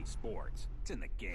sports. It's in the game.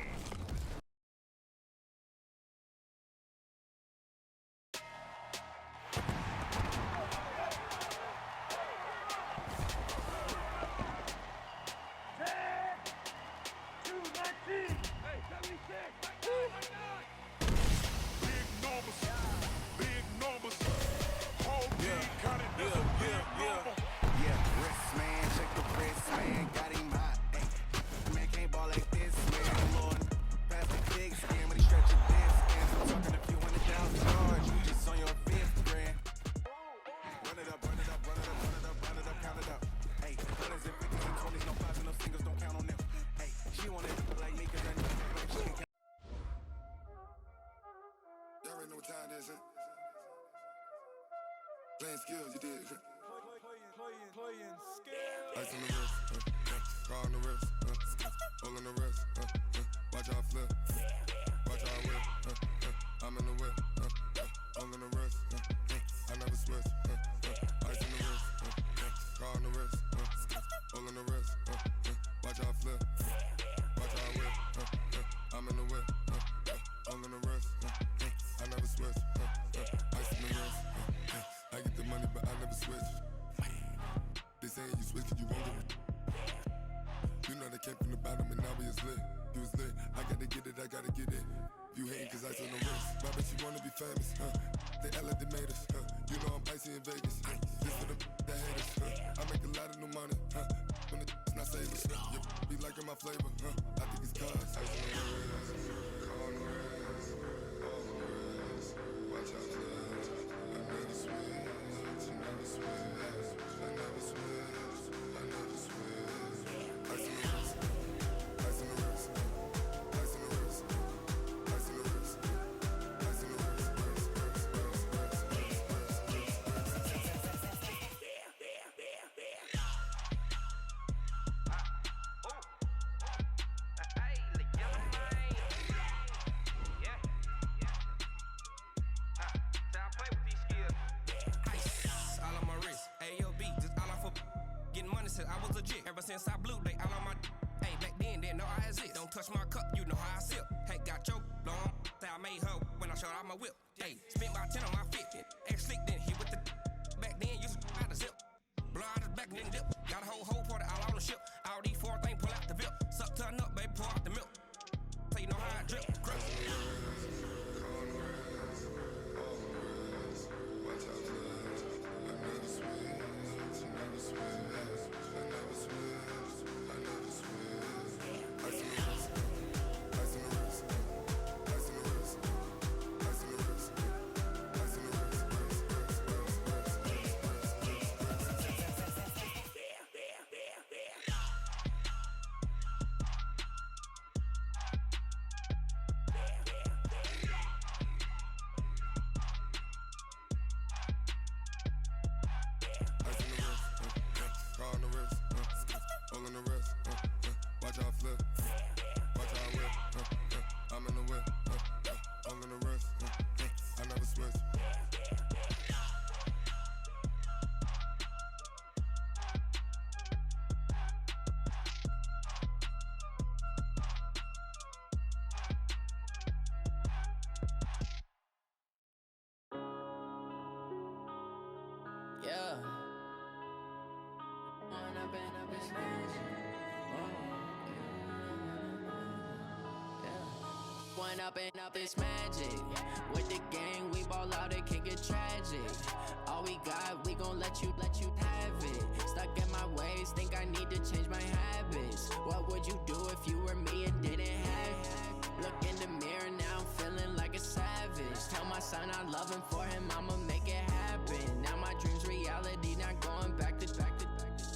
Playing skills, you did. Playing skills. Ice on the wrist, car on the wrist, hole in the wrist, watch how I flip, watch how I whip, I'm in the whip, hole in the wrist, I never switch, ice on the wrist, car on the wrist, hole in the wrist, watch how I flip, watch how I whip, I'm in the whip, hole in the wrist, I never switch, ice on the wrist. I get the money, but I never switch. They saying you switch, you won't get it. You know they came from the bottom and now we is lit. You was lit, I gotta get it, I gotta get it. You hating cause I on the wrist. My bitch, you wanna be famous, They Ella, they made us, You know I'm icy in Vegas, This for the that hate us, I make a lot of new money, When it's not savers, You be liking my flavor, I think it's cause ice on the wrist, car on the wrist, all the wrist, watch out, I never switch. I was legit ever since I blew they all on my hey back then didn't know I exist. Don't touch my cup, you know how I sip. Hey, got your long say I made her when I showed out my whip. Hey, spent about 10 on my fit. Ex slick then hit with the back then used to out the zip. Blow out his back and then dip. Got a whole party all on the ship. All these four things pull out the VIP. Suck turn up, baby, pour out the milk. So you know how I drip. Crush. Yeah. One up and up is magic. With the gang, we ball out, it can get tragic. All we got, we gon' let you have it. Stuck in my ways, think I need to change my habits. What would you do if you were me and didn't have it? Look in the mirror, now I'm feeling like a savage. Tell my son I love him, for him I'ma make it happen. Now my dream's reality, not going back to.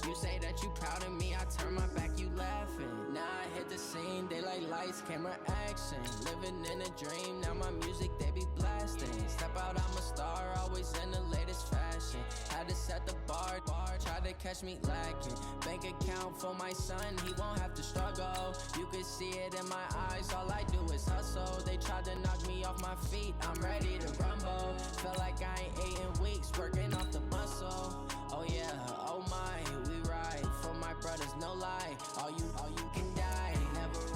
You say that you proud of me, I turn my back, you laughing. Now I hit the scene, daylight lights, camera action. Living in a dream, now my music, they be blasting. Step out, I'm a star, always in the latest fashion. Had to set the bar, try to catch me lacking. Bank account for my son, he won't have to struggle. You can see it in my eyes, all I do is hustle. They tried to knock me off my feet, I'm ready to rumble. Feel like I ain't ate in weeks, working off the muscle. Oh yeah, oh my, we ride for my brothers, no lie. All you can die, never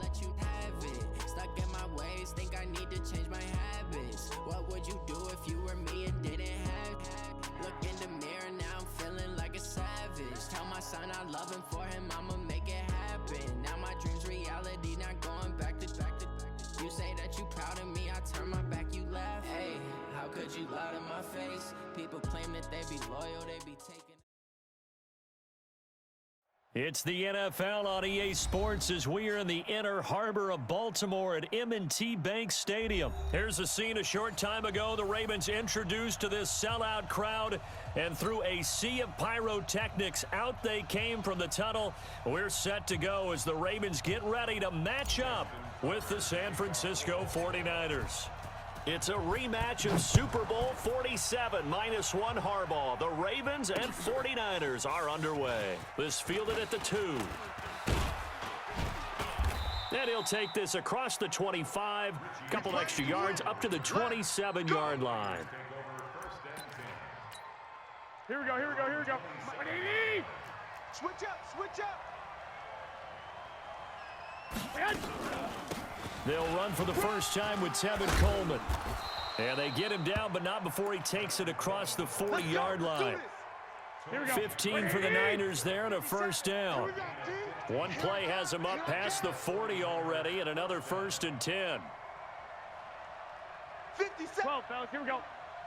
let you have it. Stuck in my ways, think I need to change my habits. What would you do if you were me and didn't have it? Look in the mirror, now I'm feeling like a savage. Tell my son I love him, for him I'ma make it happen. Now my dream's reality, not going back to. You say that you proud of me, I turn my back, you laugh. Hey, how could you lie to my face? People claim that they be loyal, they be taking. It's the NFL on EA Sports as we are in the inner harbor of Baltimore at M&T Bank Stadium. Here's a scene a short time ago. The Ravens introduced to this sellout crowd, and through a sea of pyrotechnics, out they came from the tunnel. We're set to go as the Ravens get ready to match up with the San Francisco 49ers. It's a rematch of Super Bowl 47 -1 Harbaugh. The Ravens and 49ers are underway. This fielded at the 2. And he'll take this across the 25, a couple extra yards up to the 27-yard line. Here we go. Switch up. They'll run for the first time with Tevin Coleman. And they get him down, but not before he takes it across the 40-yard line. 15 for the Niners there and a first down. One play has him up past the 40 already, and another 1st and 10. 12, fellas, here we go.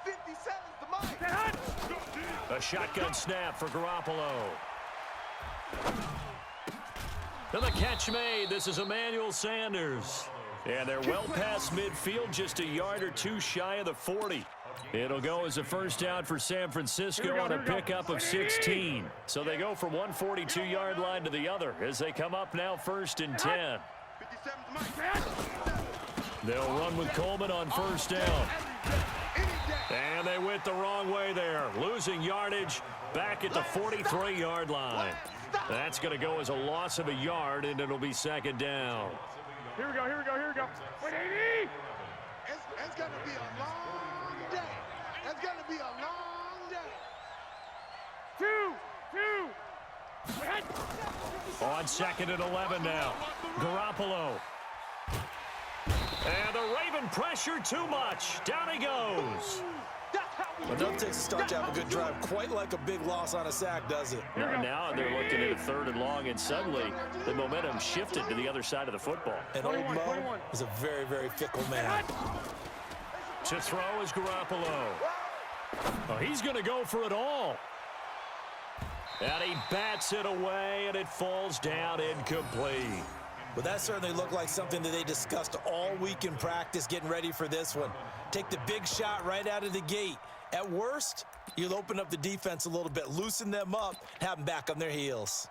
57's the mark. A shotgun snap for Garoppolo. And the catch made. This is Emmanuel Sanders. And they're well past midfield, just a yard or two shy of the 40. It'll go as a first down for San Francisco on a pickup of 16. So they go from one 42-yard line to the other as they come up now 1st and 10. They'll run with Coleman on first down. And they went the wrong way there, losing yardage back at the 43-yard line. That's going to go as a loss of a yard, and it'll be 2nd down. Here we go. 180. It's going to be a long day. It's going to be a long day. 2. On 2nd and 11 now. Garoppolo. And the Raven pressure too much. Down he goes. Enough takes a start to have a good drive, quite like a big loss on a sack, does it? Now they're looking at a 3rd and long, and suddenly the momentum shifted to the other side of the football. And old Mo is a very, very fickle man. To throw is Garoppolo. Oh, he's going to go for it all. And he bats it away, and it falls down incomplete. But that certainly looked like something that they discussed all week in practice getting ready for this one. Take the big shot right out of the gate. At worst, you'll open up the defense a little bit, loosen them up, have them back on their heels.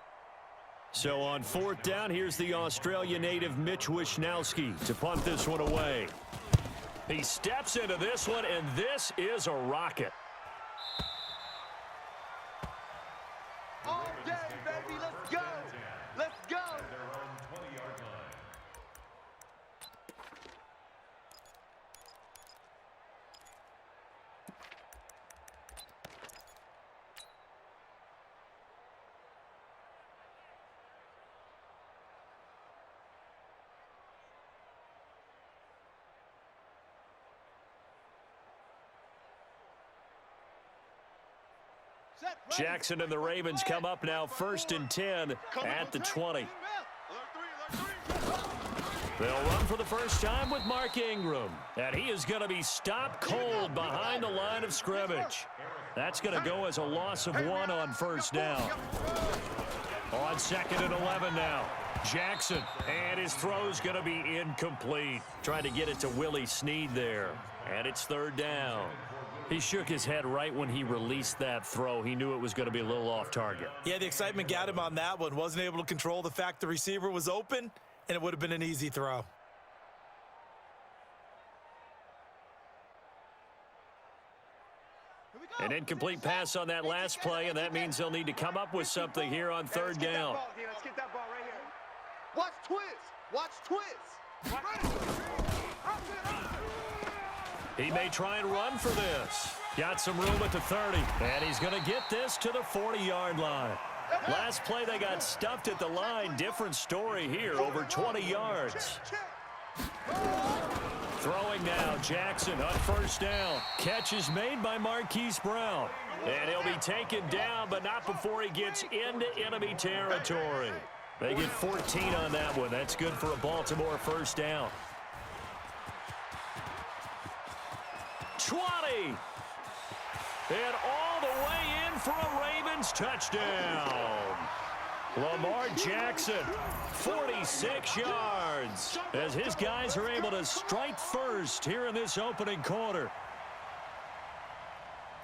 So on 4th down, here's the Australia native Mitch Wishnowski to punt this one away. He steps into this one, and this is a rocket. All day, baby. Let's go. Let's go. Jackson and the Ravens come up now 1st and 10 at the 20. They'll run for the first time with Mark Ingram. And he is going to be stopped cold behind the line of scrimmage. That's going to go as a loss of 1 on 1st down. On 2nd and 11 now. Jackson, and his throw's going to be incomplete. Trying to get it to Willie Snead there. And it's 3rd down. He shook his head right when he released that throw. He knew it was going to be a little off target. Yeah, the excitement got him on that one. Wasn't able to control the fact the receiver was open, and it would have been an easy throw. An incomplete pass on that last play, and that means they'll need to come up with something here on 3rd down. Let's get that ball right here. Watch twist. Watch twist. He may try and run for this. Got some room at the 30, and he's going to get this to the 40-yard line. Last play, they got stuffed at the line. Different story here, over 20 yards. Throwing now, Jackson on first down. Catch is made by Marquise Brown. And he'll be taken down, but not before he gets into enemy territory. They get 14 on that one. That's good for a Baltimore first down. 20. And all the way in for a Ravens touchdown. Lamar Jackson, 46 yards, as his guys are able to strike first here in this opening quarter.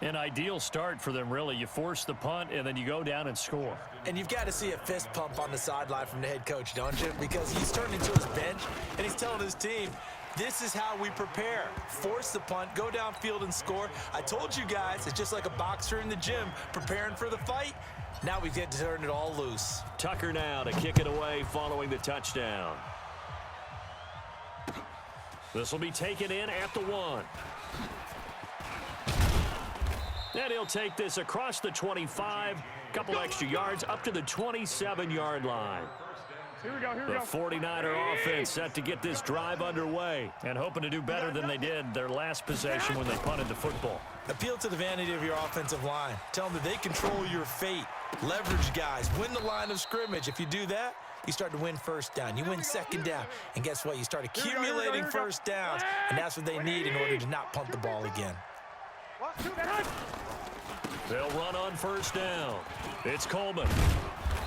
An ideal start for them, really. You force the punt, and then you go down and score. And you've got to see a fist pump on the sideline from the head coach, don't you? Because he's turning to his bench, and he's telling his team, this is how we prepare. Force the punt, go downfield and score. I told you guys, it's just like a boxer in the gym preparing for the fight. Now we get to turn it all loose. Tucker now to kick it away following the touchdown. This will be taken in at the 1. And he'll take this across the 25, couple extra yards up to the 27-yard line. Here we go, here we The go. 49er offense set to get this drive underway and hoping to do better than they did their last possession when they punted the football. Appeal to the vanity of your offensive line. Tell them that they control your fate. Leverage guys. Win the line of scrimmage. If you do that, you start to win first down. You win second down. And guess what? You start accumulating first downs. And that's what they need in order to not punt the ball again. They'll run on first down. It's Coleman.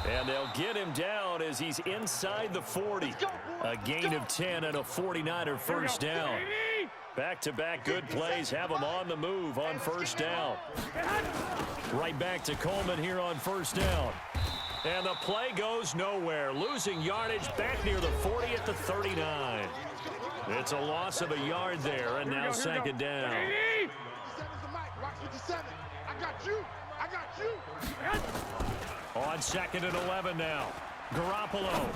And they'll get him down as he's inside the 40. A gain of 10 and a 49er first down. Back-to-back good plays have him on the move on first down. Right back to Coleman here on first down. And the play goes nowhere. Losing yardage back near the 40 at the 39. It's a loss of a yard there, and now second down. I got you. I got you. On second and 11 now. Garoppolo.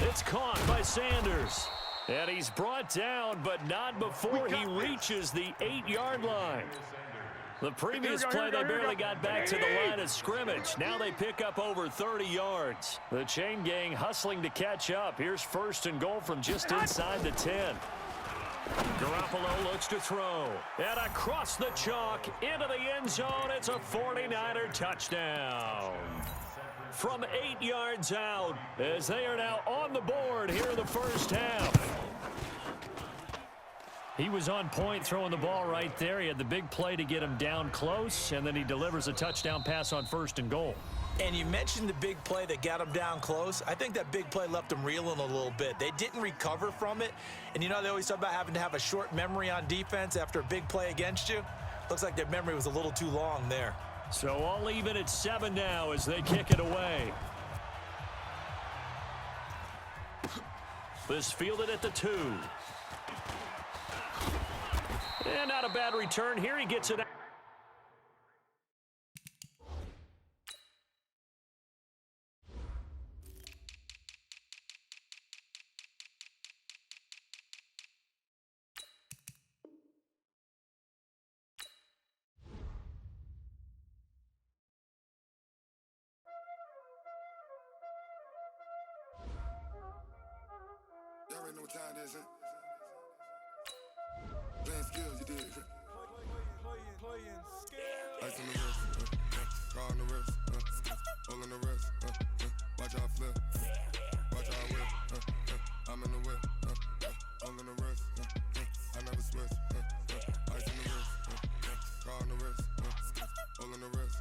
It's caught by Sanders. And he's brought down, but not before he reaches the 8-yard line. The previous play, they barely got back to the line of scrimmage. Now they pick up over 30 yards. The chain gang hustling to catch up. Here's first and goal from just inside the 10. Garoppolo looks to throw. And across the chalk into the end zone, it's a 49er touchdown. From 8 yards out, as they are now on the board here in the first half. He was on point throwing the ball right there. He had the big play to get him down close, and then he delivers a touchdown pass on first and goal. And you mentioned the big play that got him down close. I think that big play left him reeling a little bit. They didn't recover from it. And you know, they always talk about having to have a short memory on defense after a big play against you. Looks like their memory was a little too long there. So all even at 7 now as they kick it away. This fielded at the 2. And not a bad return here. He gets it out. Y'all already know what time it is, huh? Playing skills, you did. Ice on the wrist, car on the wrist, hole in the wrist, watch out flip, watch out whip, I'm in the whip, hole in the wrist, I never switch, ice on the wrist, car on the wrist, hole in the wrist,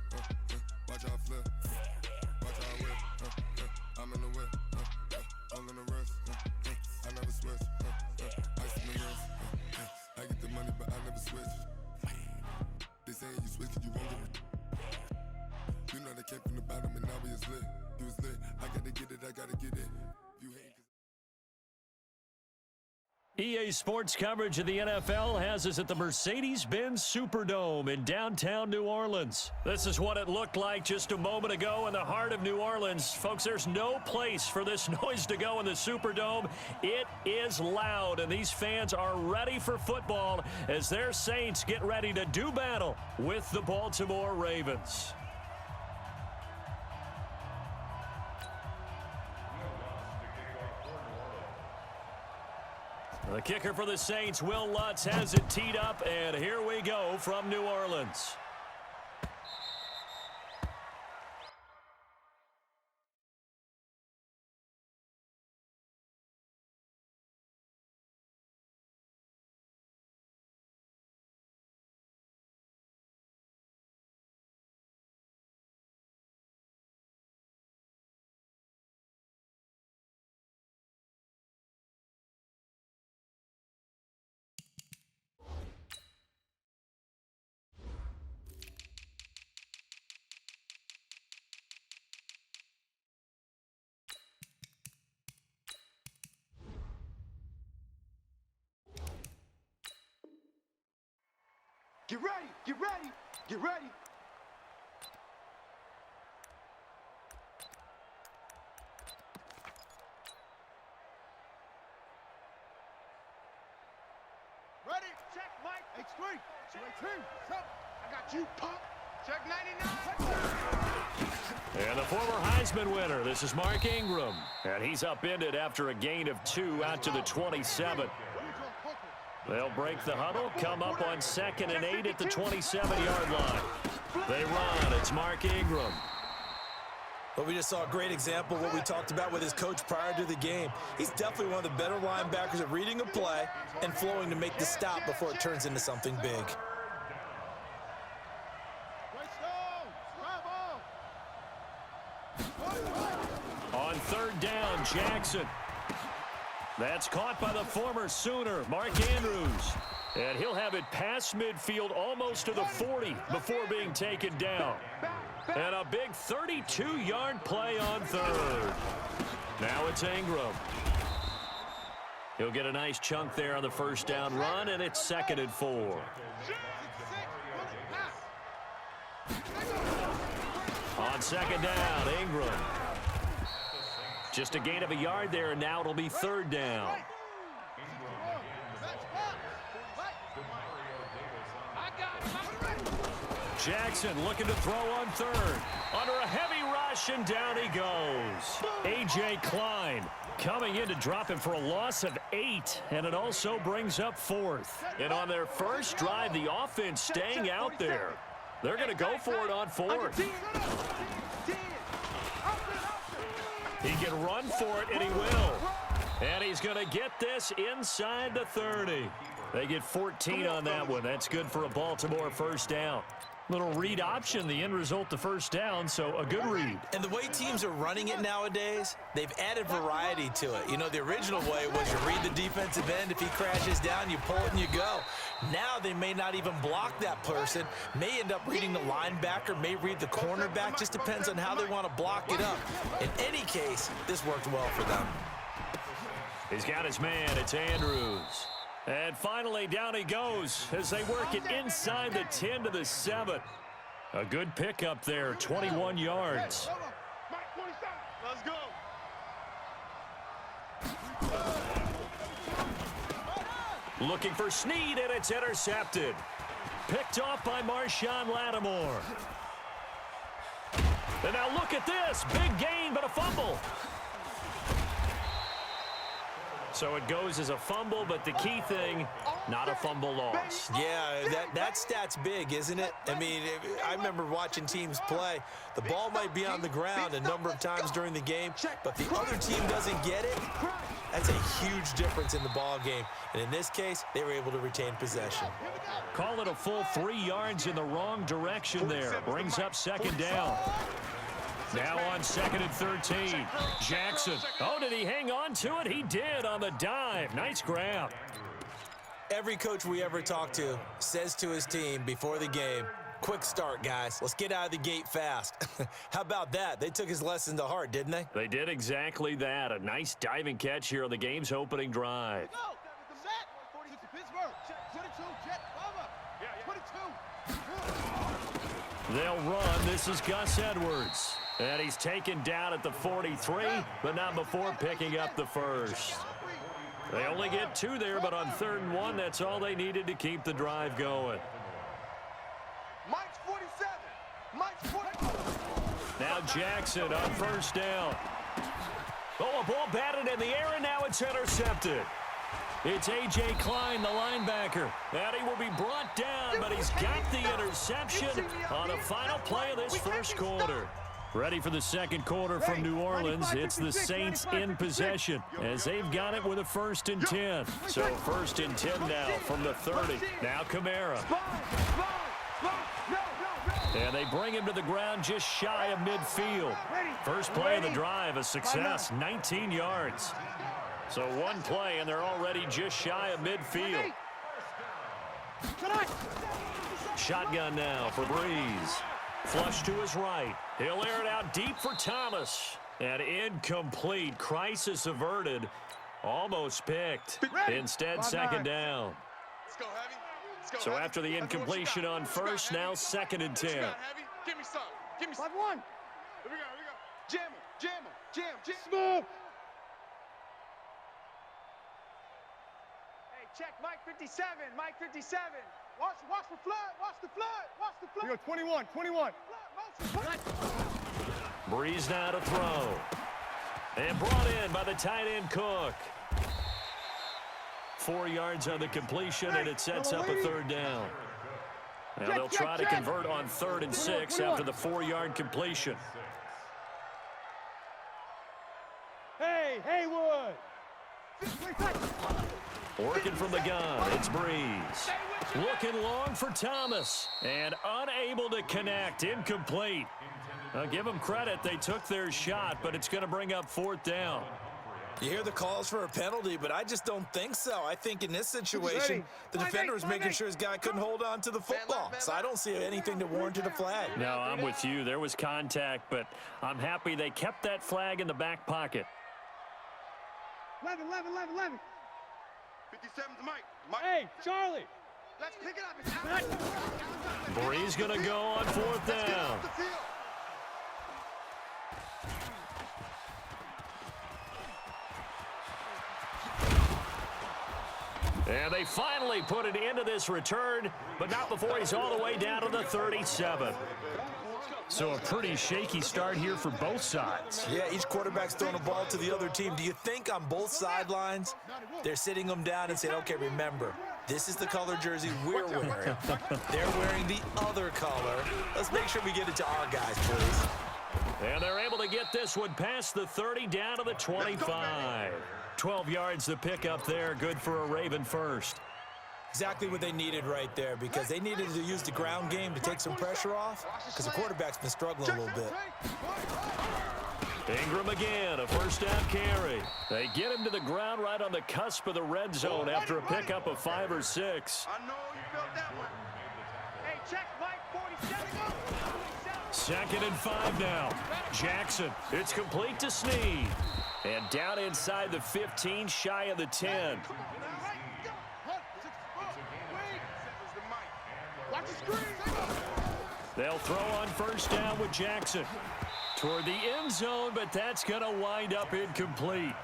watch out flip, watch out whip, I'm in the whip, hole in the wrist, I never switch, ice on the wrist, I get the money but I never switch. They saying you switch cause you won't get it. You know they came from the bottom and now we is lit. You was lit, I gotta get it, I gotta get it. You hate EA Sports coverage of the NFL has us at the Mercedes-Benz Superdome in downtown New Orleans. This is what it looked like just a moment ago in the heart of New Orleans. Folks, there's no place for this noise to go in the Superdome. It is loud, and these fans are ready for football as their Saints get ready to do battle with the Baltimore Ravens. The kicker for the Saints, Will Lutz, has it teed up, and here we go from New Orleans. Get ready, get ready, get ready. Ready, check, Mike. H3, I got you, punk. Check 99. And the former Heisman winner, this is Mark Ingram. And he's upended after a gain of 2 out to the 27. They'll break the huddle, come up on 2nd and 8 at the 27-yard line. They run. It's Mark Ingram. Well, we just saw a great example of what we talked about with his coach prior to the game. He's definitely one of the better linebackers at reading a play and flowing to make the stop before it turns into something big. On 3rd down, Jackson. That's caught by the former Sooner, Mark Andrews. And he'll have it past midfield almost to the 40 before being taken down. And a big 32-yard play on 3rd. Now it's Ingram. He'll get a nice chunk there on the 1st down run, and it's 2nd and 4. On 2nd down, Ingram. Just a gain of a yard there, and now it'll be 3rd down. Jackson looking to throw on 3rd. Under a heavy rush, and down he goes. A.J. Klein coming in to drop him for a loss of 8, and it also brings up 4th. And on their first drive, the offense staying out there. They're going to go for it on 4th. He can run for it, and he will. And he's going to get this inside the 30. They get 14 on that one. That's good for a Baltimore 1st down. Little read option, the end result, the 1st down, so a good read. And the way teams are running it nowadays, they've added variety to it. You know, the original way was you read the defensive end. If he crashes down, you pull it and you go. Now they may not even block that person, may end up reading the linebacker, may read the cornerback. Just depends on how they want to block it up. In any case, this worked well for them. He's got his man. It's Andrews. And finally, down he goes as they work it inside the 10 to the 7. A good pickup there, 21 yards. Let's go. Looking for Snead, and it's intercepted. Picked off by Marshawn Lattimore. And now look at this. Big gain, but a fumble. So it goes as a fumble, but the key thing, not a fumble loss. Yeah, that stat's big, isn't it? I mean, I remember watching teams play. The ball might be on the ground a number of times during the game, but the other team doesn't get it. That's a huge difference in the ball game. And in this case, they were able to retain possession. Call it a full 3 yards in the wrong direction there. Brings up 2nd down. Now on 2nd and 13. Jackson. Oh, did he hang on to it? He did on the dive. Nice grab. Every coach we ever talk to says to his team before the game, quick start, guys. Let's get out of the gate fast. How about that? They took his lesson to heart, didn't they? They did exactly that. A nice diving catch here on the game's opening drive. They'll run. This is Gus Edwards. And he's taken down at the 43, but not before picking up the 1st. They only get 2 there, but on 3rd and 1, that's all they needed to keep the drive going. Mike's 47. Mike's 47. Now Jackson on 1st down. Oh, a ball batted in the air, and now it's intercepted. It's A.J. Klein, the linebacker. And he will be brought down, but he's got the interception on a final play of this first quarter. Ready for the second quarter from New Orleans. It's the Saints in possession as they've got it with a 1st and 10. So 1st and 10 now from the 30. Now Kamara. And they bring him to the ground just shy of midfield. First play of the drive, a success, 19 yards. So one play, and they're already just shy of midfield. Shotgun now for Breeze. Flush to his right. He'll air it out deep for Thomas. And incomplete. Crisis averted. Almost picked. Instead, second down. So after the incompletion on first, now 2nd and 10. Give me some. Give me some. 5-1. Here we go. Jam him. Jam. Smooth. Hey, check Mike 57. Mike 57. Watch the flood. We go 21. Breeze now to throw. And brought in by the tight end Cook. 4 yards on the completion, and it sets up a 3rd down. Now they'll try to convert on 3rd and 6 after the 4-yard completion. Hey, Haywood. Working from the gun, it's Breeze. Looking long for Thomas, and unable to connect, incomplete. I'll give them credit, they took their shot, but it's going to bring up 4th down. You hear the calls for a penalty, but I just don't think so. I think in this situation, the defender was making sure his guy couldn't hold on to the football. So I don't see anything that warranted a flag. No, I'm with you. There was contact, but I'm happy they kept that flag in the back pocket. 11. 57's Mike. Hey, Charlie. Let's pick it up. Breeze going to go on 4th down. And they finally put it into this return, but not before he's all the way down to the 37. So a pretty shaky start here for both sides. Yeah, each quarterback's throwing a ball to the other team. Do you think on both sidelines they're sitting them down and saying, okay, remember, this is the color jersey we're wearing. They're wearing the other color. Let's make sure we get it to our guys, please. And they're able to get this one past the 30 down to the 25. 12 yards to pick up there. Good for a Raven first. Exactly what they needed right there, because they needed to use the ground game to take some pressure off, because the quarterback's been struggling a little bit. Ingram again, a 1st down carry. They get him to the ground right on the cusp of the red zone after a pickup of 5 or 6. I know you felt that one. Hey, check Mike 47. 2nd and 5 now. Jackson, it's complete to Snead. And down inside the 15, shy of the 10. They'll throw on 1st down with Jackson. Toward the end zone, but that's going to wind up incomplete.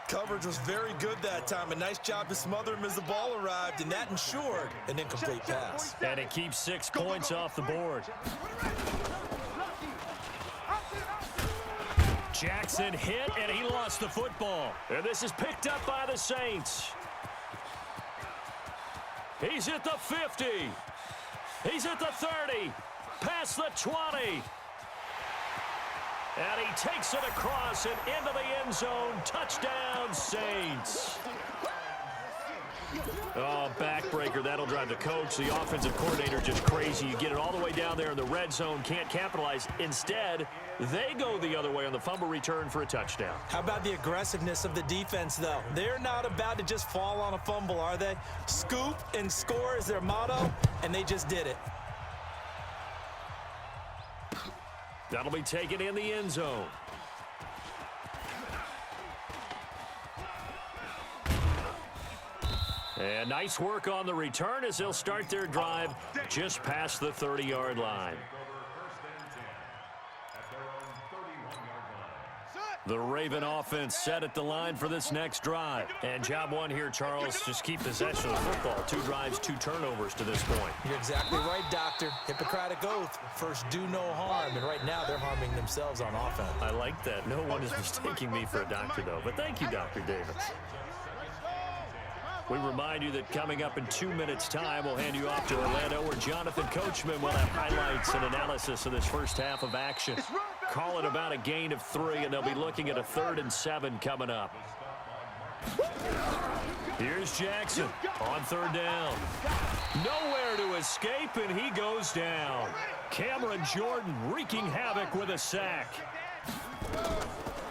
Coverage was very good that time. A nice job to smother him as the ball arrived, and that ensured an incomplete pass. And it keeps 6 points off the board. Jackson hit, and he lost the football. And this is picked up by the Saints. He's at the 50. He's at the 30. Past the 20. And he takes it across and into the end zone. Touchdown, Saints. Oh, backbreaker. That'll drive the coach, the offensive coordinator, just crazy. You get it all the way down there in the red zone, can't capitalize. Instead, they go the other way on the fumble return for a touchdown. How about the aggressiveness of the defense, though? They're not about to just fall on a fumble, are they? Scoop and score is their motto, and they just did it. That'll be taken in the end zone. And nice work on the return as they'll start their drive just past the 30-yard line. The Raven offense set at the line for this next drive. And job one here, Charles, just keep possession of the football. 2 drives, 2 turnovers to this point. You're exactly right, Doctor. Hippocratic oath. First, do no harm. And right now, they're harming themselves on offense. I like that. No one is mistaking me for a doctor, though. But thank you, Dr. Davis. We remind you that coming up in 2 minutes' time, we'll hand you off to Orlando, where Jonathan Coachman will have highlights and analysis of this first half of action. Call it about a gain of 3, and they'll be looking at a 3rd and 7 coming up. Here's Jackson on 3rd down. Nowhere to escape, and he goes down. Cameron Jordan wreaking havoc with a sack.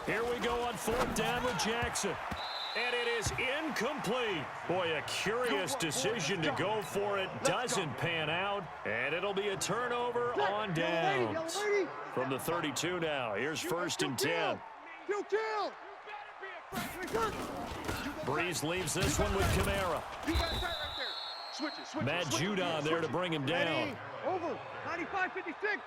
Here we go on 4th down with Jackson. And it is incomplete. Boy, a curious decision to go for it. Doesn't pan out. And it'll be a turnover on downs. From the 32 now. Here's 1st and 10. Breeze leaves this one with Kamara. Matt Judon there to bring him down. Over. 95-56.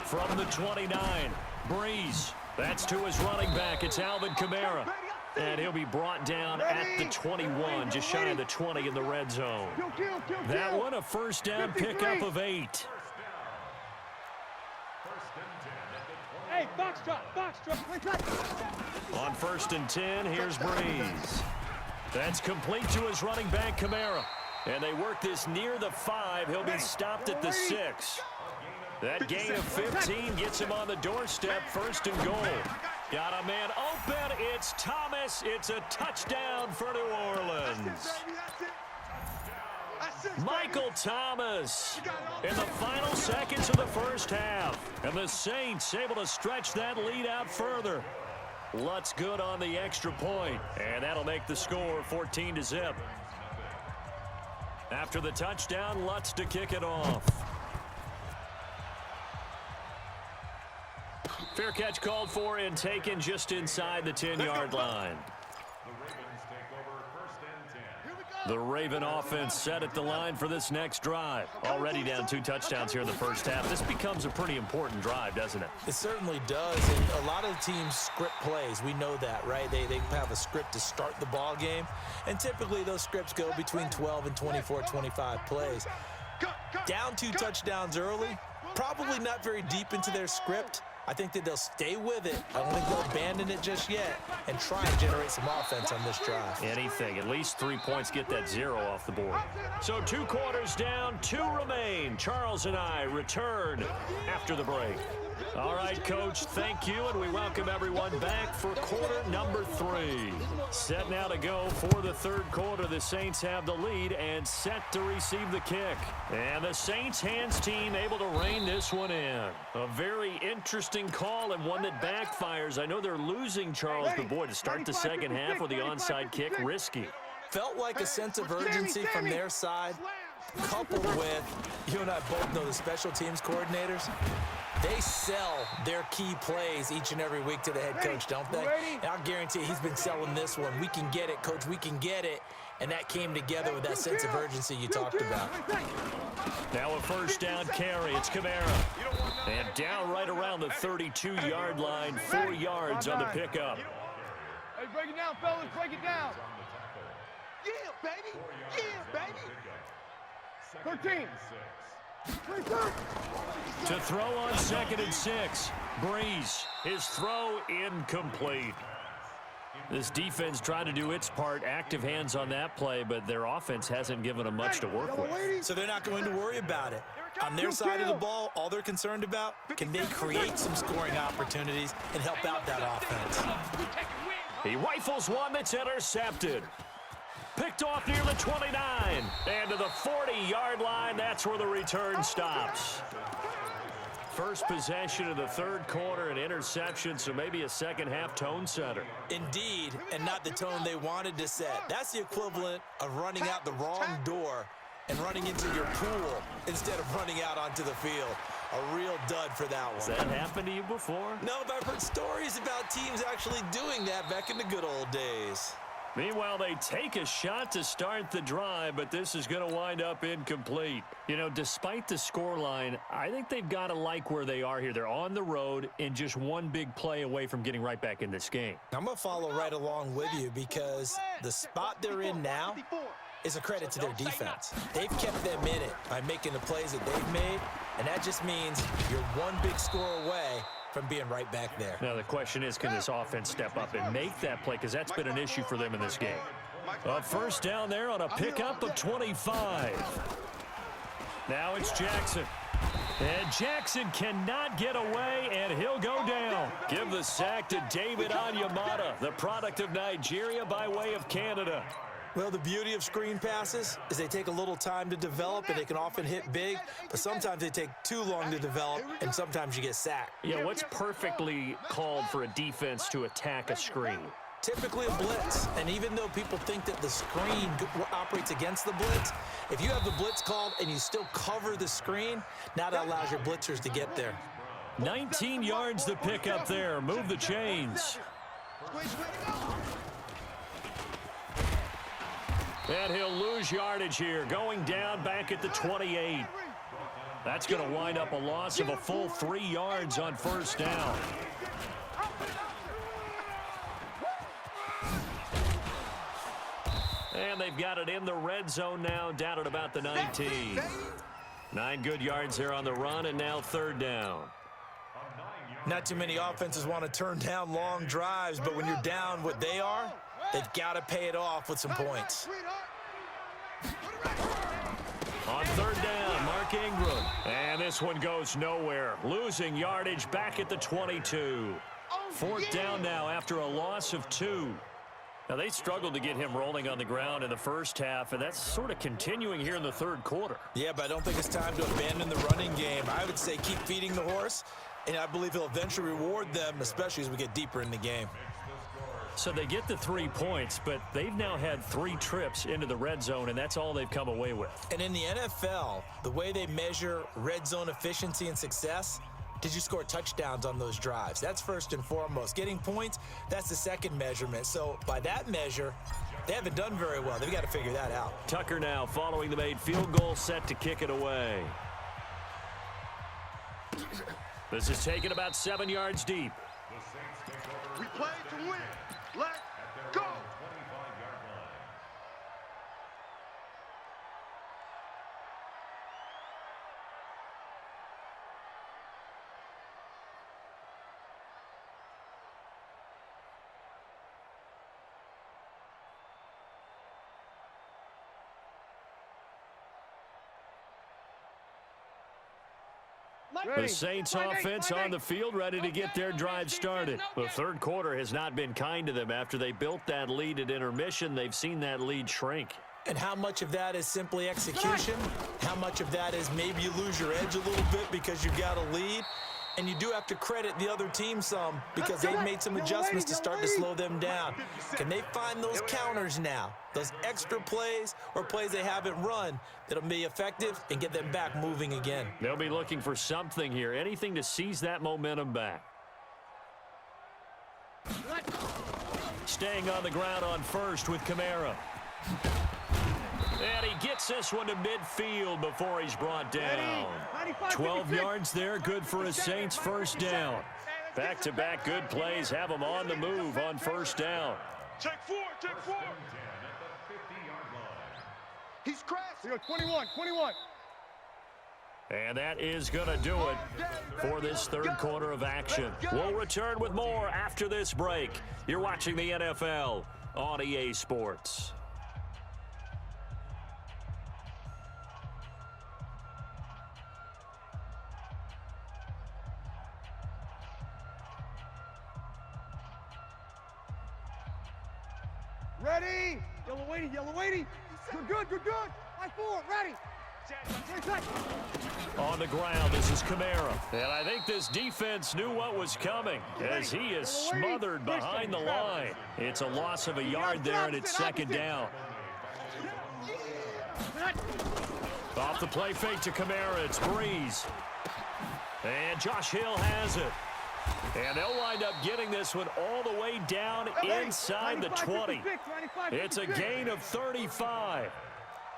From the 29, Breeze. That's to his running back. It's Alvin Kamara. And he'll be brought down at the 21, just shy of the 20 in the red zone. That one a 1st down pickup of 8. Hey, box drop. On 1st and 10, here's Breeze. That's complete to his running back, Kamara. And they work this near the 5. He'll be stopped at the 6. That gain of 15 gets him on the doorstep, 1st and goal. Got a man open. It's Thomas. It's a touchdown for New Orleans. Michael Thomas in the final seconds of the first half. And the Saints able to stretch that lead out further. Lutz good on the extra point, and that'll make the score 14-0. After the touchdown, Lutz to kick it off. Fair catch called for and taken just inside the 10-yard line. The Raven offense set at the line for this next drive. Already down 2 touchdowns here in the first half. This becomes a pretty important drive, doesn't it? It certainly does, and a lot of the teams script plays. We know that, right? They have a script to start the ball game, and typically those scripts go between 12 and 24, 25 plays. Down 2 touchdowns early, probably not very deep into their script. I think that they'll stay with it. I don't think they'll abandon it just yet and try and generate some offense on this drive. Anything. At least 3 points, get that 0 off the board. So 2 quarters down, 2 remain. Charles and I return after the break. All right, Coach, thank you, and we welcome everyone back for quarter number 3. Set now to go for the 3rd quarter. The Saints have the lead and set to receive the kick. And the Saints hands team able to rein this one in. A very interesting call and one that backfires. I know they're losing, Charles, but boy, to start the second half with the onside kick, risky. Felt like a sense of urgency from their side, coupled with, you and I both know the special teams coordinators. They sell their key plays each and every week to the head coach, don't they? And I'll guarantee you he's been selling this one. We can get it, Coach. We can get it. And that came together with that sense of urgency you talked about. Now a 1st down carry. It's Kamara. And down right around the 32-yard line, 4 yards on the pickup. Hey, break it down, fellas. Break it down. Yeah, baby. Yeah, baby. 13. To throw on 2nd and 6. Breeze. His throw incomplete. This defense tried to do its part. Active hands on that play, but their offense hasn't given them much to work with. So they're not going to worry about it. On their side of the ball, all they're concerned about, can they create some scoring opportunities and help out that offense? He rifles one that's intercepted. Picked off near the 29. And to the 40-yard line, that's where the return stops. First possession of the 3rd quarter, an interception, so maybe a second half tone setter. Indeed, and not the tone they wanted to set. That's the equivalent of running out the wrong door and running into your pool instead of running out onto the field. A real dud for that one. Has that happened to you before? No, but I've heard stories about teams actually doing that back in the good old days. Meanwhile, they take a shot to start the drive, but this is going to wind up incomplete. You know, despite the scoreline, I think they've got to like where they are here. They're on the road and just one big play away from getting right back in this game. I'm going to follow right along with you because the spot they're in now is a credit to their defense. They've kept them in it by making the plays that they've made, and that just means you're one big score away from being right back there. Now, the question is, can this offense step up and make that play? Because that's been an issue for them in this game. A first down there on a pickup of 25. Now it's Jackson. And Jackson cannot get away, and he'll go down. Give the sack to David Onyemata, the product of Nigeria by way of Canada. Well, the beauty of screen passes is they take a little time to develop, and they can often hit big, but sometimes they take too long to develop, and sometimes you get sacked. Yeah, what's perfectly called for a defense to attack a screen? Typically a blitz, and even though people think that the screen operates against the blitz, if you have the blitz called and you still cover the screen, now that allows your blitzers to get there. 19 yards to pick up there. Move the chains. And he'll lose yardage here, going down back at the 28. That's going to wind up a loss of a full 3 yards on first down. And they've got it in the red zone now, down at about the 19. 9 good yards there on the run, and now third down. Not too many offenses want to turn down long drives, but when you're down what they are, they've got to pay it off with some points. On third down, Mark Ingram. And this one goes nowhere. Losing yardage back at the 22. Fourth down now after a loss of 2. Now, they struggled to get him rolling on the ground in the first half, and that's sort of continuing here in the third quarter. Yeah, but I don't think it's time to abandon the running game. I would say keep feeding the horse, and I believe he'll eventually reward them, especially as we get deeper in the game. So they get the 3 points, but they've now had 3 trips into the red zone, and that's all they've come away with. And in the NFL, the way they measure red zone efficiency and success, did you score touchdowns on those drives? That's first and foremost. Getting points, that's the second measurement. So by that measure, they haven't done very well. They've got to figure that out. Tucker now following the made field goal, set to kick it away. This is taken about 7 yards deep. We play to win. Let's go. The Saints offense on the field, ready to get their drive started. The third quarter has not been kind to them. After they built that lead at intermission, they've seen that lead shrink. And how much of that is simply execution? How much of that is maybe you lose your edge a little bit because you've got a lead? And you do have to credit the other team some because they've made some adjustments to start to slow them down. Can they find those counters now, those extra plays or plays they haven't run that'll be effective and get them back moving again? They'll be looking for something here, anything to seize that momentum back. Staying on the ground on first with Kamara. And he gets this one to midfield before he's brought down. 12 yards there, good for a Saints first down. Back-to-back good plays have them on the move on first down. Check 4, check 4. He's crashing. 21. And that is going to do it for this third quarter of action. We'll return with more after this break. You're watching the NFL on EA Sports. Ready? Yellow waiting. Good. Line 4, ready. On the ground, this is Kamara. And I think this defense knew what was coming as he is smothered behind the line. It's a loss of a yard there, and it's second down. Off the play fake to Kamara, it's Breeze. And Josh Hill has it. And they'll wind up getting this one all the way down inside the 20. It's a gain of 35.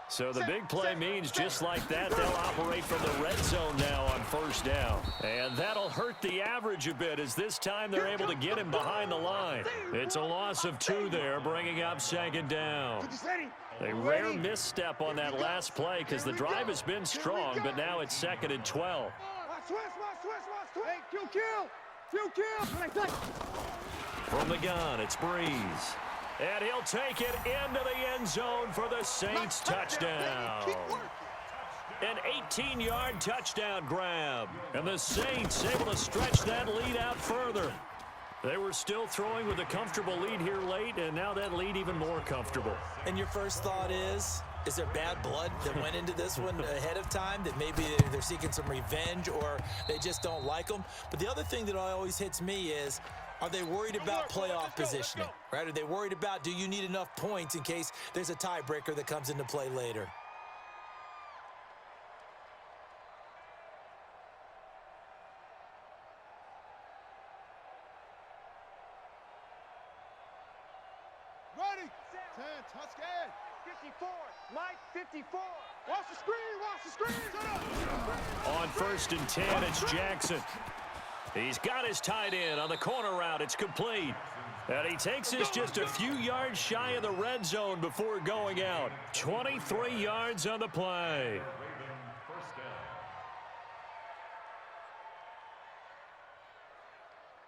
So the big play means just like that, they'll operate from the red zone now on first down. And that'll hurt the average a bit as this time they're able to get him behind the line. It's a loss of 2 there, bringing up second down. A rare misstep on that last play because the drive has been strong, but now it's second and 12. Kill. From the gun, it's Breeze. And he'll take it into the end zone for the Saints touchdown. An 18-yard touchdown grab. And the Saints able to stretch that lead out further. They were still throwing with a comfortable lead here late, and now that lead even more comfortable. And your first thought is there bad blood that went into this one ahead of time, that maybe they're seeking some revenge or they just don't like them? But the other thing that always hits me is, are they worried about playoff positioning, right? Are they worried about, do you need enough points in case there's a tiebreaker that comes into play later? Ready. 10, Tuscan. 54. Mike, 54. Watch the screen. Watch the screen. Shut up. On 1st and 10, it's Jackson. He's got his tight end on the corner route. It's complete. And he takes this just a few yards shy of the red zone before going out. 23 yards on the play.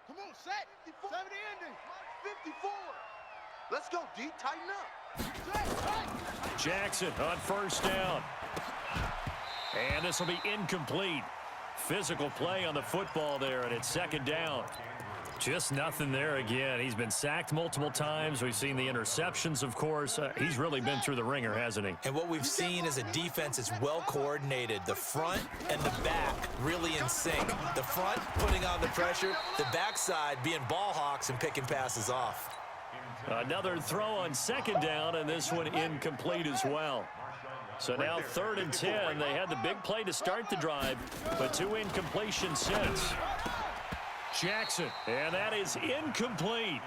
Come on, set. 70 ending. 54. Let's go, D. Tighten up. Jackson on 1st down. And this will be incomplete. Physical play on the football there, and it's 2nd down. Just nothing there again. He's been sacked multiple times. We've seen the interceptions, of course. He's really been through the ringer, hasn't he? And what we've seen is a defense that's well coordinated. The front and the back really in sync. The front putting on the pressure, the backside being ball hawks and picking passes off. Another throw on 2nd down, and this one incomplete as well. So now 3rd and 10. They had the big play to start the drive, but 2 incompletions since. Jackson, and that is incomplete.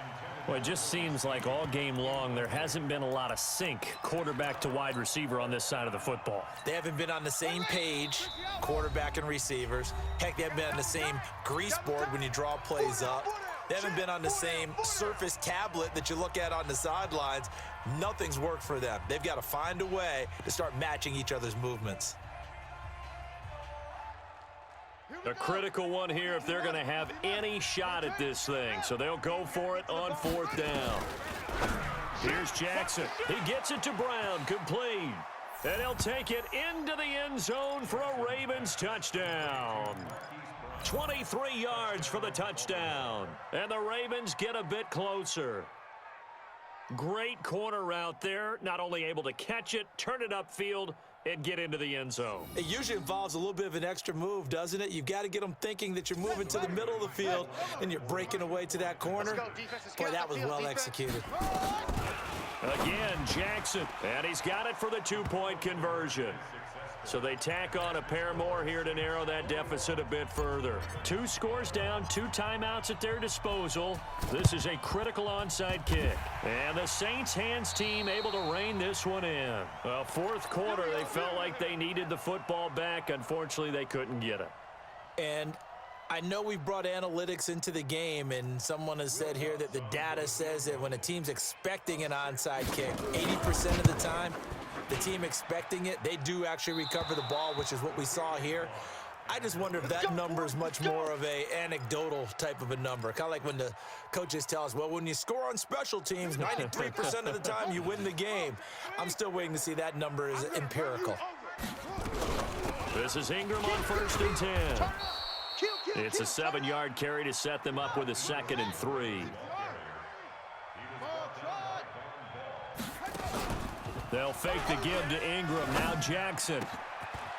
Well, it just seems like all game long there hasn't been a lot of sync quarterback to wide receiver on this side of the football. They haven't been on the same page, quarterback and receivers. Heck, they haven't been on the same grease board when you draw plays up. They haven't been on the same surface tablet that you look at on the sidelines. Nothing's worked for them. They've got to find a way to start matching each other's movements. A critical one here if they're going to have any shot at this thing. So they'll go for it on 4th down. Here's Jackson. He gets it to Brown, complete. And he'll take it into the end zone for a Ravens touchdown. 23 yards for the touchdown. And the Ravens get a bit closer. Great corner route there. Not only able to catch it, turn it upfield, and get into the end zone. It usually involves a little bit of an extra move, doesn't it? You've got to get them thinking that you're moving to the middle of the field and you're breaking away to that corner. Boy, that was well executed. Again, Jackson, and he's got it for the 2-point conversion. So they tack on a pair more here to narrow that deficit a bit further. 2 scores down, 2 timeouts at their disposal. This is a critical onside kick. And the Saints hands team able to rein this one in. Well, 4th quarter, they felt like they needed the football back. Unfortunately, they couldn't get it. And I know we've brought analytics into the game, and someone has said here that the data says that when a team's expecting an onside kick, 80% of the time, the team expecting it, they do actually recover the ball, which is what we saw here. I just wonder if that number is much more of a anecdotal type of a number. Kind of like when the coaches tell us, well, when you score on special teams, 93% of the time you win the game. I'm still waiting to see that number is empirical. This is Ingram on 1st and 10. It's a 7-yard carry to set them up with a 2nd and 3. They'll fake the give to Ingram. Now Jackson.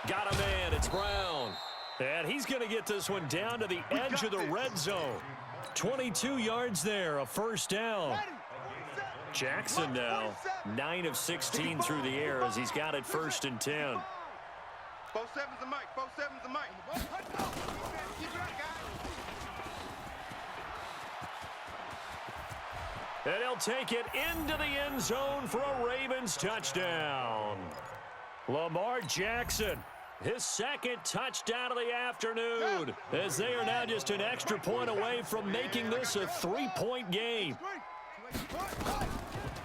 Got a man. It's Brown. And he's going to get this one down to the edge of the red zone. 22 yards there, a 1st down. Jackson now 9 of 16 through the air as he's got it 1st and 10. 4-7's the mic. 4-7's the mic. And he'll take it into the end zone for a Ravens touchdown. Lamar Jackson, his 2nd touchdown of the afternoon, as they are now just an extra point away from making this a 3-point game.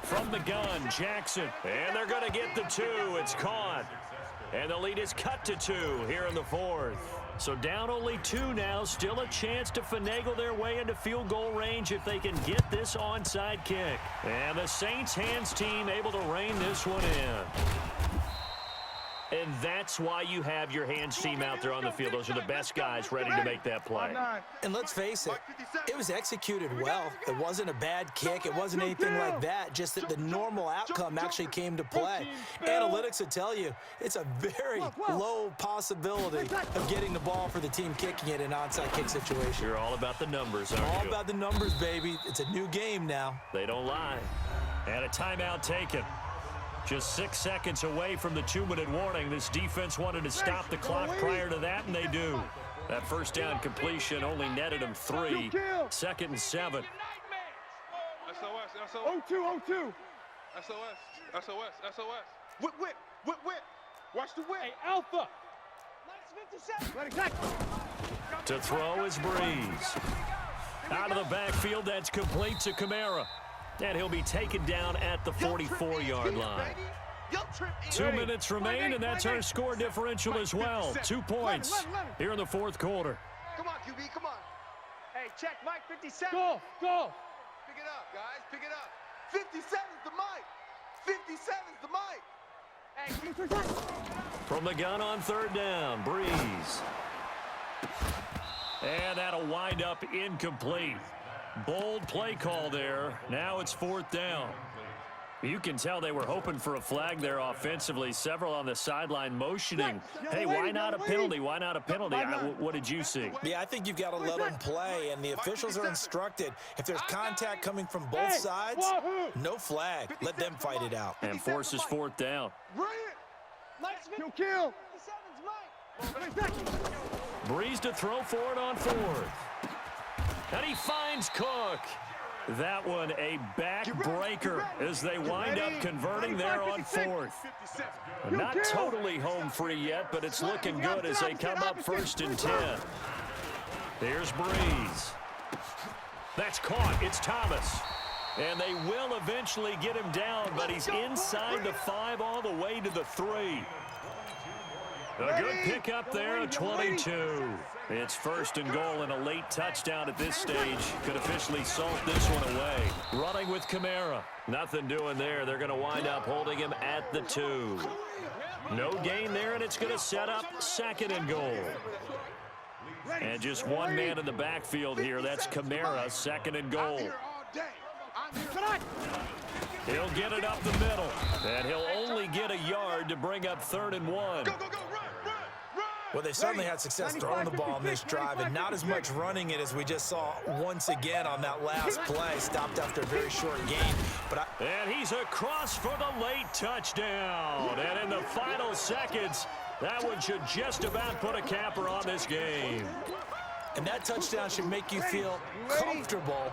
From the gun, Jackson, and they're going to get the 2. It's caught. And the lead is cut to 2 here in the 4th. So down only 2 now. Still a chance to finagle their way into field goal range if they can get this onside kick. And the Saints hands team able to rein this one in. And that's why you have your hands team out there on the field. Those are the best guys ready to make that play. And let's face it, it was executed well. It wasn't a bad kick. It wasn't anything like that. Just that the normal outcome actually came to play. Analytics would tell you it's a very low possibility of getting the ball for the team kicking it in an onside kick situation. You're all about the numbers, aren't you? All about the numbers, baby. It's a new game now. They don't lie. And a timeout taken. Just 6 seconds away from the 2-minute warning. This defense wanted to stop the clock prior to that, and they do. That first down completion only netted them 3. 2nd and 7. SOS. 0-2. SOS. Whip. Watch the whip. Hey, Alpha. Nice 57. To throw is Breeze. Out of the backfield, that's complete to Kamara. And he'll be taken down at the 44-yard line. 2 minutes remain, and that's our score differential as well. 2 points here in the 4th quarter. Come on, QB, come on. Hey, check Mike 57. Go. Pick it up, guys, pick it up. 57's the mic. 57's the mic. Hey, From the gun on 3rd down, Breeze. And that'll wind up incomplete. Bold play call there. Now it's 4th down. You can tell they were hoping for a flag there offensively. Several on the sideline motioning. Hey, why not a penalty? Why not a penalty? What did you see? Yeah, I think you've got to let them play, and the officials are instructed. If there's contact coming from both sides, no flag. Let them fight it out. And forces 4th down. Kill. Breeze to throw for it on 4th. And he finds Cook. That one a backbreaker as they wind up converting there on 4th. Not totally home free yet, but it's looking good as they come up 1st and 10. Here's Breeze. That's caught. It's Thomas. And they will eventually get him down, but he's inside the 5 all the way to the 3. A good pick up there at 22. It's 1st and goal, and a late touchdown at this stage could officially salt this one away. Running with Kamara. Nothing doing there. They're going to wind up holding him at the 2. No gain there, and it's going to set up 2nd and goal. And just one man in the backfield here. That's Kamara, 2nd and goal. He'll get it up the middle, and he'll only get a yard to bring up 3rd and 1. Well, they certainly had success throwing the ball on this drive, and not as much running it as we just saw once again on that last play. Stopped after a very short gain. And he's across for the late touchdown. And in the final seconds, that one should just about put a capper on this game. And that touchdown should make you feel comfortable.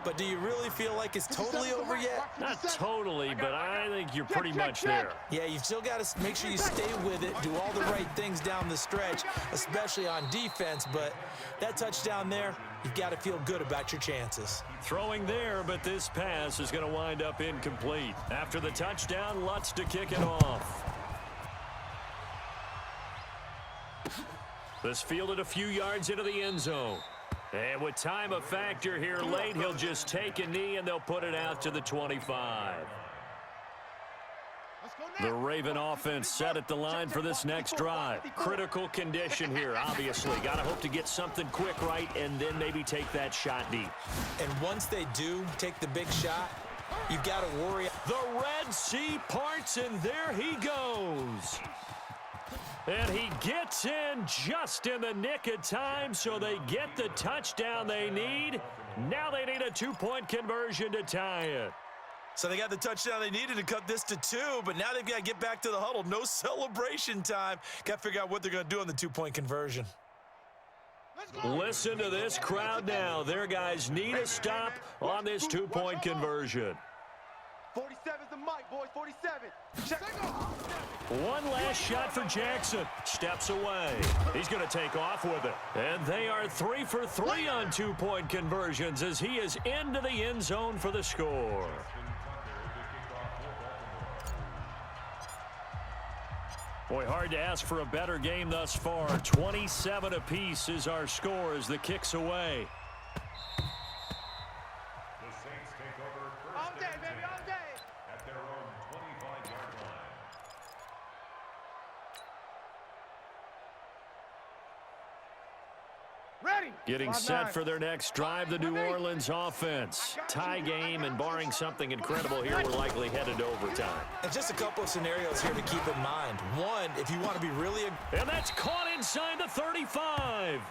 But do you really feel like it's totally over yet? Not totally, but I think you're pretty much there. Yeah, you've still got to make sure you stay with it, do all the right things down the stretch, especially on defense. But that touchdown there, you've got to feel good about your chances. Throwing there, but this pass is going to wind up incomplete. After the touchdown, Lutz to kick it off. This fielded a few yards into the end zone. And with time a factor here late, he'll just take a knee and they'll put it out to the 25. The Raven offense set at the line for this next drive. Critical condition here, obviously. Got to hope to get something quick right and then maybe take that shot deep. And once they do take the big shot, you've got to worry. The Red Sea parts, and there he goes. And he gets in just in the nick of time, so they get the touchdown they need. Now they need a 2-point conversion to tie it. So they got the touchdown they needed to cut this to 2, but now they've got to get back to the huddle. No celebration time. Got to figure out what they're going to do on the 2-point conversion. Listen to this crowd now. Their guys need a stop on this 2-point conversion. 47's the mic, boys. 47. Check. One last shot for Jackson. Steps away. He's going to take off with it. And they are 3 for 3 on 2-point conversions as he is into the end zone for the score. Boy, hard to ask for a better game thus far. 27 apiece is our score as the kick's away. The Saints take over first All day, and baby, 10 all day. at their own 25-yard line. Ready. Getting 5-9. set for their next drive, the New Orleans offense. Tie game, and barring something incredible here, we're likely headed to overtime. And just a couple of scenarios here to keep in mind. One, if you want to be really... And that's caught inside the 35.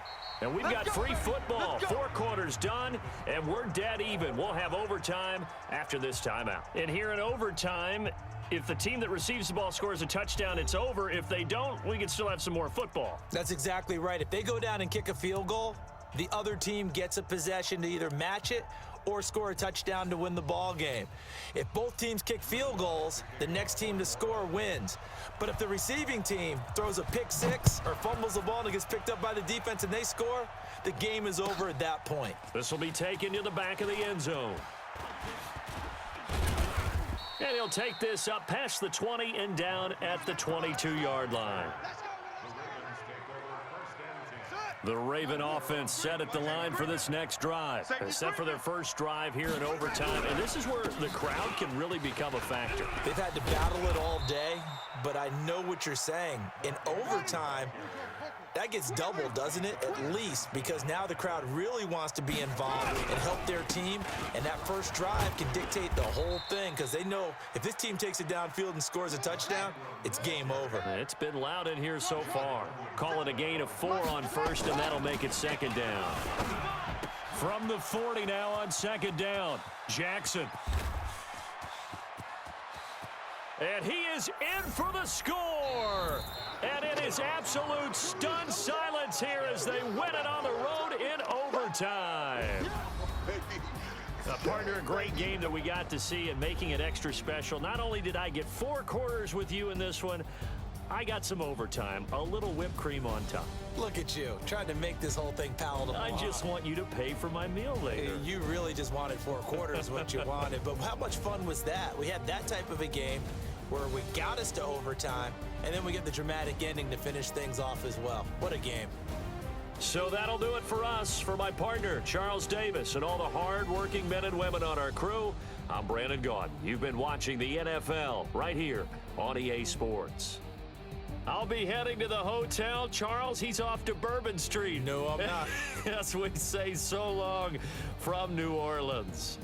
And we've got free football. 4 quarters done, and we're dead even. We'll have overtime after this timeout. And here in overtime, if the team that receives the ball scores a touchdown, it's over. If they don't, we can still have some more football. That's exactly right. If they go down and kick a field goal, the other team gets a possession to either match it or score a touchdown to win the ball game. If both teams kick field goals, the next team to score wins. But if the receiving team throws a pick six or fumbles the ball and it gets picked up by the defense and they score, the game is over at that point. This will be taken to the back of the end zone. And he'll take this up past the 20 and down at the 22-yard line. The Raven offense set at the line for this next drive. They're set for their first drive here in overtime, and this is where the crowd can really become a factor. They've had to battle it all day, but I know what you're saying. In overtime, that gets doubled, doesn't it? At least, because now the crowd really wants to be involved and help their team, and that first drive can dictate the whole thing because they know if this team takes it downfield and scores a touchdown, it's game over. It's been loud in here so far. Call it a gain of 4 on first, and that'll make it second down. From the 40 now on second down, Jackson. And he is in for the score. And it is absolute stunned silence here as they win it on the road in overtime. Partner, a great game that we got to see and making it extra special. Not only did I get 4 quarters with you in this one, I got some overtime, a little whipped cream on top. Look at you, trying to make this whole thing palatable. I just want you to pay for my meal later. You really just wanted 4 quarters what you wanted, but how much fun was that? We had that type of a game where we got us to overtime, and then we get the dramatic ending to finish things off as well. What a game. So that'll do it for us. For my partner, Charles Davis, and all the hard-working men and women on our crew, I'm Brandon Gaudin. You've been watching the NFL right here on EA Sports. I'll be heading to the hotel. Charles, he's off to Bourbon Street. No, I'm not. Yes, we say so long from New Orleans.